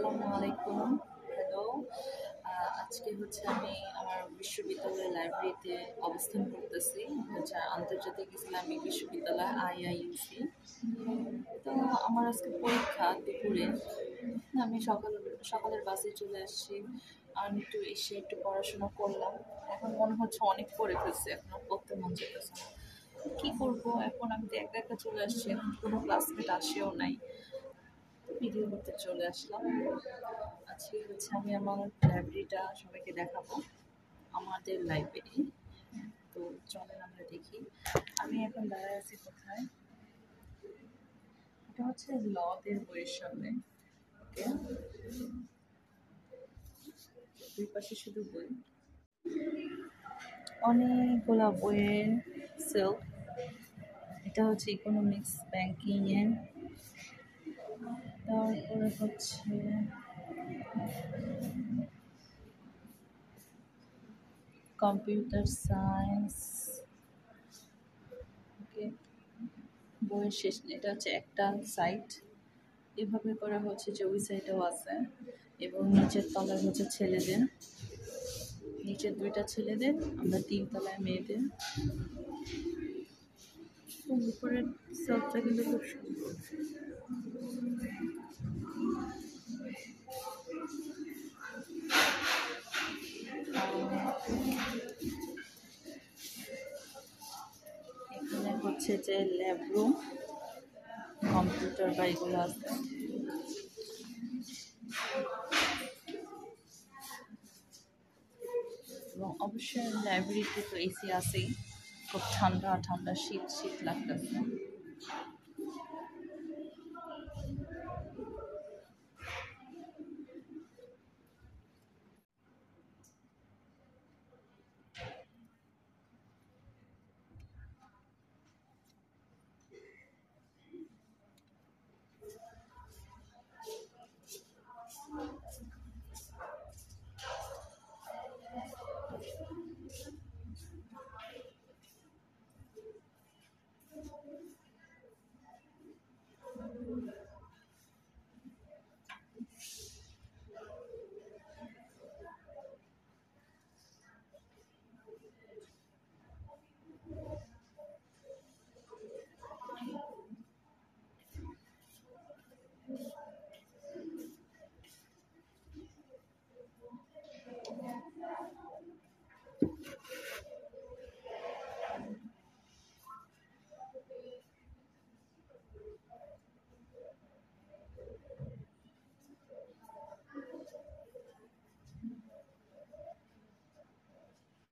আসসালামু আলাইকুম। হ্যালো। আজকে হচ্ছে আমি আমার বিশ্ববিদ্যালয়ের লাইব্রেরিতে অবস্থান করতেছি। হচ্ছে আন্তর্জাতিক ইসলামিক বিশ্ববিদ্যালয় আইআইইউসি। তো আমার আজকে পরীক্ষা দুপুরে। আমি সকালের বাসে চলে আসছি। আমি একটু এসে একটু পড়াশোনা করলাম। এখন মনে হচ্ছে অনেক পড়ে ফেলছি, এখন আর পড়তে মন চাইতেছে না। কি করবো এখন? আমি তো একা একা চলে আসছি, এখন কোনো ক্লাসমেট আসেও নাই। ভিডিও করতে চলে আসলাম। আজকে হচ্ছে আমি আমার লাইব্রেরিটা সবাইকে দেখাবো, আমাদের লাইব্রেরি। তো চলেন আমরা দেখি। আমি এখন দাঁড়ায় আছি কোথায়? এটা হচ্ছে লদের বইয়ের সামনে। ওকে, দুই পাশে শুধু বই, অনেকগুলা বইয়ের সেল। এটা হচ্ছে ইকোনমিক্স, ব্যাংকিং এর। তারপরে হচ্ছে কম্পিউটার সায়েন্স। ওকে, বইয়ের শেষ নেই। এটা হচ্ছে একটা সাইট, এভাবে করা হচ্ছে যে ওই সাইডেও আছে। এবং নিচের তলায় হচ্ছে ছেলেদের, নিচের দুইটা ছেলেদের, আমরা তিন তলায় মেয়েদের। উপরের সেলফটা কিন্তু খুব সুন্দর। এখানে হচ্ছে যে ল্যাব রুম, কম্পিউটার বা এগুলো আছে। এবং অবশ্যই লাইব্রেরিতে তো এসি আছেই। খুব ঠান্ডা ঠান্ডা, শীত শীত লাগতেছে।